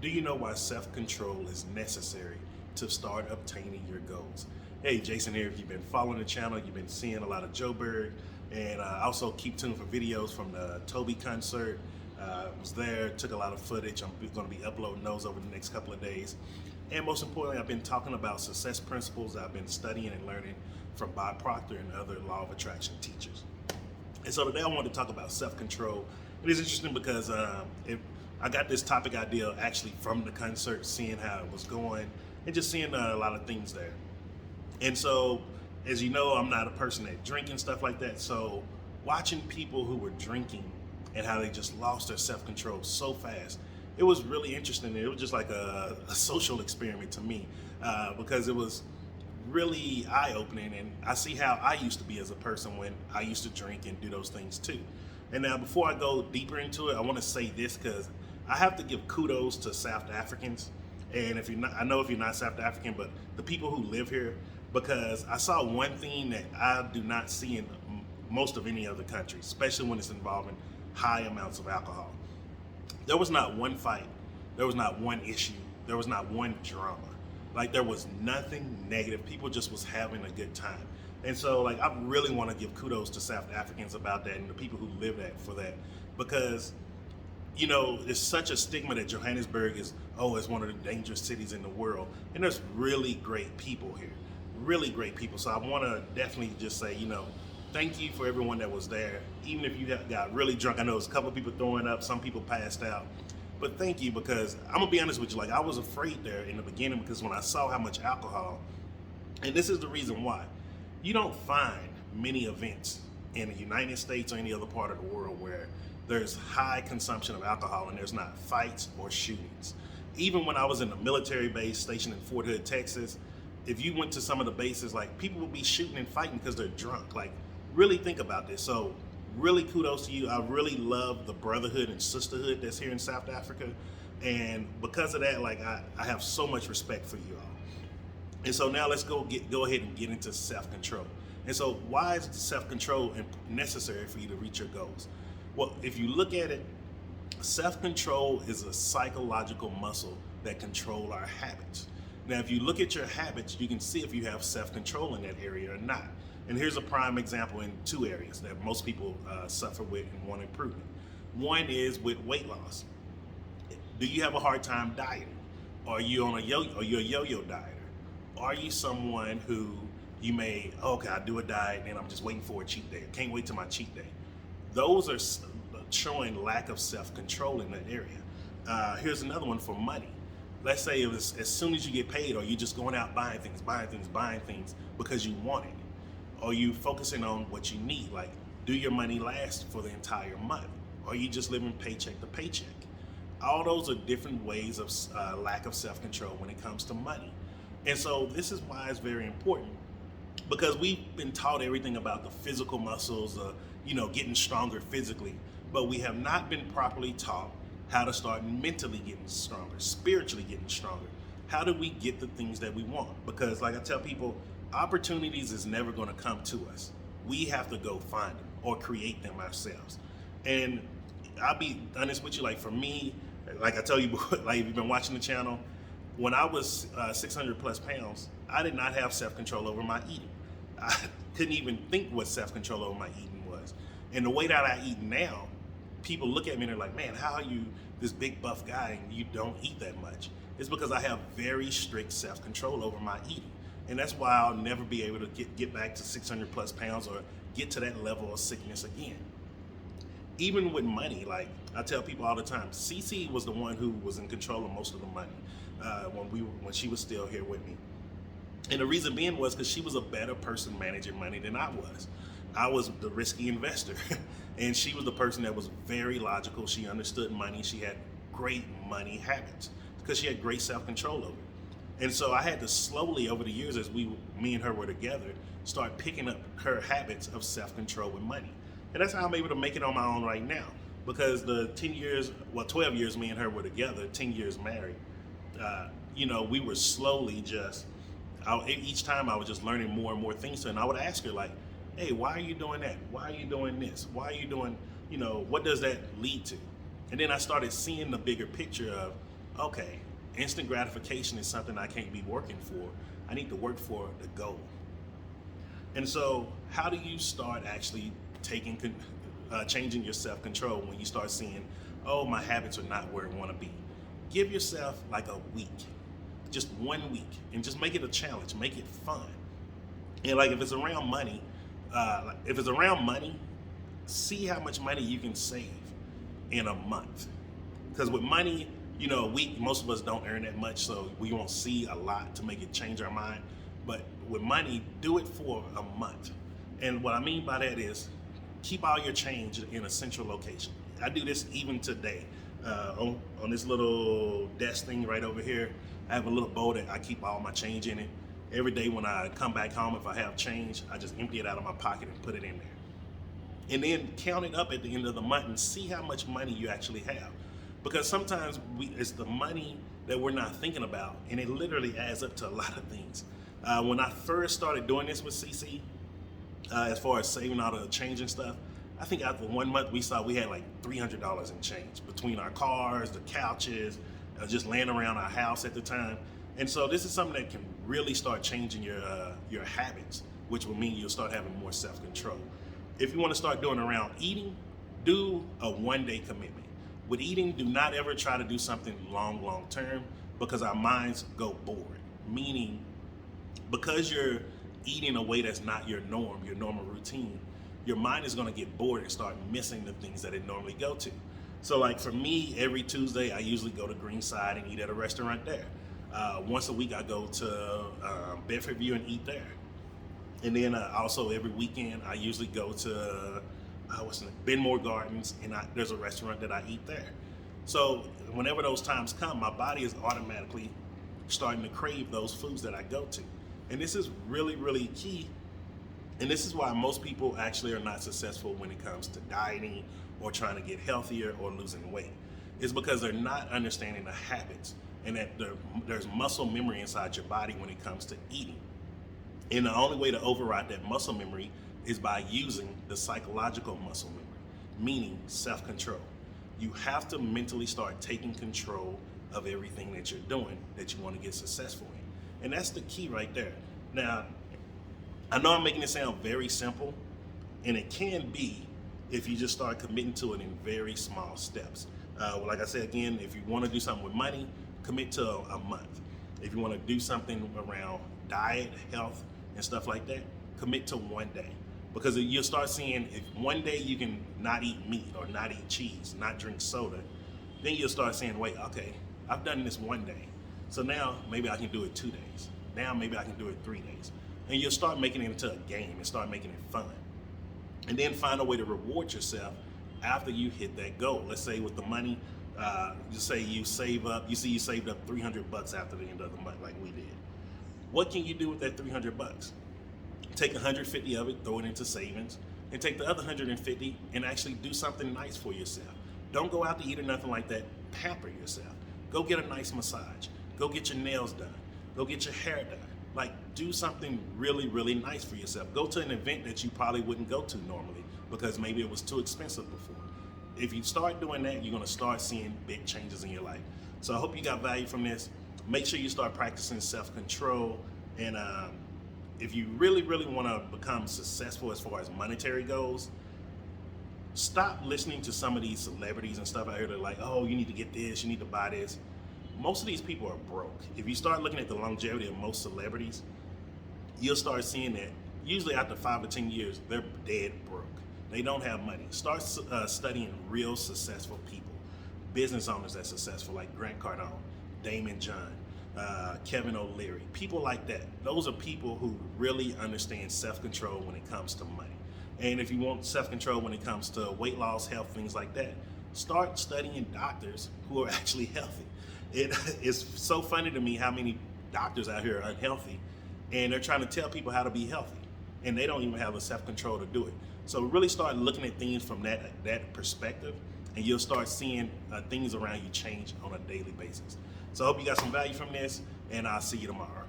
Do you know why self-control is necessary to start obtaining your goals? Hey, Jason here. If you've been following the channel, you've been seeing a lot of Joe Berg, and also keep tuned for videos from the Toby concert. Was there, took a lot of footage. I'm going to be uploading those over the next couple of days. And most importantly, I've been talking about success principles I've been studying and learning from Bob Proctor and other law of attraction teachers. And so today I want to talk about self-control. It is interesting because I got this topic idea actually from the concert, seeing how it was going and just seeing a lot of things there. And so, as you know, I'm not a person that drink and stuff like that. So watching people who were drinking and how they just lost their self-control so fast, it was really interesting. It was just like a social experiment to me because it was really eye-opening, and I see how I used to be as a person when I used to drink and do those things too. And now before I go deeper into it, I want to say this because I have to give kudos to South Africans. And if you're not, I know if you're not South African, but the people who live here, because I saw one thing that I do not see in most of any other country, especially when it's involving high amounts of alcohol. There was not one fight, there was not one issue, there was not one drama. Like there was nothing negative. People just was having a good time. And so like I really want to give kudos to South Africans about that and the people who live that for that. Because you know, there's such a stigma that Johannesburg is, oh, it's one of the dangerous cities in the world. And there's really great people here. Really great people. So I want to definitely just say, you know, thank you for everyone that was there. Even if you got really drunk. I know there's a couple of people throwing up, some people passed out. But thank you, because I'm gonna be honest with you, like I was afraid there in the beginning because when I saw how much alcohol, and this is the reason why, you don't find many events in the United States or any other part of the world where there's high consumption of alcohol and there's not fights or shootings. Even when I was in a military base stationed in Fort Hood, Texas, if you went to some of the bases, like people would be shooting and fighting because they're drunk. Like really think about this. So really kudos to you. I really love the brotherhood and sisterhood that's here in South Africa. And because of that, like I have so much respect for you all. And so now let's go ahead and get into self-control. And so why is self-control necessary for you to reach your goals? Well, if you look at it, self-control is a psychological muscle that control our habits. Now, if you look at your habits, you can see if you have self-control in that area or not. And here's a prime example in two areas that most people suffer with and want improvement. One is with weight loss. Do you have a hard time dieting? Are you on a yo-yo dieter? Are you someone who you may, okay, I do a diet and I'm just waiting for a cheat day. I can't wait till my cheat day. Those are showing lack of self-control in that area. Here's another one for money. Let's say it was as soon as you get paid, or you just going out buying things because you want it. Or you focusing on what you need, like do your money last for the entire month? Or are you just living paycheck to paycheck? All those are different ways of lack of self-control when it comes to money. And so this is why it's very important, because we've been taught everything about the physical muscles, getting stronger physically, but we have not been properly taught how to start mentally getting stronger, spiritually getting stronger. How do we get the things that we want? Because like I tell people, opportunities is never going to come to us. We have to go find them or create them ourselves. And I'll be honest with you, like for me, like I tell you, like if you've been watching the channel, when I was 600 plus pounds, I did not have self-control over my eating. I couldn't even think what self-control over my eating was. And the way that I eat now, people look at me and they're like, man, how are you this big buff guy and you don't eat that much? It's because I have very strict self-control over my eating. And that's why I'll never be able to get back to 600 plus pounds or get to that level of sickness again. Even with money, like I tell people all the time, Cece was the one who was in control of most of the money when she was still here with me. And the reason being was because she was a better person managing money than I was. I was the risky investor and she was the person that was very logical. She understood money. She had great money habits because she had great self-control over it. And so I had to slowly over the years as me and her were together, start picking up her habits of self-control with money. And that's how I'm able to make it on my own right now, because the 12 years me and her were together, 10 years married, we were slowly each time I was just learning more and more things to her. And I would ask her like, hey, why are you doing that? Why are you doing this? Why are you doing, what does that lead to? And then I started seeing the bigger picture of okay, instant gratification is something I can't be working for. I need to work for the goal. And so, how do you start actually changing your self-control when you start seeing, oh, my habits are not where I want to be? Give yourself like a week, just 1 week, and just make it a challenge. Make it fun. And like if it's around money, see how much money you can save in a month. Because with money, a week, most of us don't earn that much, so we won't see a lot to make it change our mind. But with money, do it for a month. And what I mean by that is keep all your change in a central location. I do this even today. On this little desk thing right over here, I have a little bowl that I keep all my change in it. Every day when I come back home, if I have change, I just empty it out of my pocket and put it in there. And then count it up at the end of the month and see how much money you actually have. Because sometimes it's the money that we're not thinking about, and it literally adds up to a lot of things. When I first started doing this with CC, as far as saving all the change and stuff, I think after 1 month we had like $300 in change between our cars, the couches, just laying around our house at the time. And so this is something that can really start changing your habits, which will mean you'll start having more self-control. If you want to start doing around eating, do a 1-day commitment. With eating, do not ever try to do something long term, because our minds go bored. Meaning, because you're eating a way that's not your normal routine, your mind is going to get bored and start missing the things that it normally go to. So like for me, every Tuesday, I usually go to Greenside and eat at a restaurant there. Once a week, I go to Bedfordview and eat there. And then also every weekend, I usually go to Benmore Gardens, and there's a restaurant that I eat there. So whenever those times come, my body is automatically starting to crave those foods that I go to. And this is really, really key. And this is why most people actually are not successful when it comes to dieting or trying to get healthier or losing weight. It's because they're not understanding the habits, and that there's muscle memory inside your body when it comes to eating. And the only way to override that muscle memory is by using the psychological muscle memory, meaning self-control. You have to mentally start taking control of everything that you're doing that you want to get successful in. And that's the key right there. Now, I know I'm making it sound very simple, and it can be if you just start committing to it in very small steps. Like I said, again, if you want to do something with money, commit to a month. If you want to do something around diet, health, and stuff like that, commit to 1 day. Because you'll start seeing, if 1 day you can not eat meat or not eat cheese, not drink soda, then you'll start saying, wait, okay, I've done this 1 day. So now maybe I can do it 2 days. Now maybe I can do it 3 days. And you'll start making it into a game and start making it fun. And then find a way to reward yourself after you hit that goal. Let's say with the money, just say you save up, you saved up $300 after the end of the month like we did. What can you do with that $300? Take 150 of it, throw it into savings, and take the other 150 and actually do something nice for yourself. Don't go out to eat or nothing like that. Pamper yourself. Go get a nice massage. Go get your nails done. Go get your hair done. Like, do something really, really nice for yourself. Go to an event that you probably wouldn't go to normally because maybe it was too expensive before. If you start doing that, you're going to start seeing big changes in your life. So I hope you got value from this. Make sure you start practicing self-control. And if you really, really want to become successful as far as monetary goes, stop listening to some of these celebrities and stuff out here that are like, oh, you need to get this, you need to buy this. Most of these people are broke. If you start looking at the longevity of most celebrities, you'll start seeing that usually after 5 or 10 years, they're dead broke. They don't have money. Start studying real successful people, business owners that's successful, like Grant Cardone, Damon John, Kevin O'Leary, people like that. Those are people who really understand self-control when it comes to money. And if you want self-control when it comes to weight loss, health, things like that, start studying doctors who are actually healthy. It's so funny to me how many doctors out here are unhealthy, and they're trying to tell people how to be healthy, and they don't even have the self-control to do it. So really start looking at things from that perspective, and you'll start seeing things around you change on a daily basis. So I hope you got some value from this, and I'll see you tomorrow.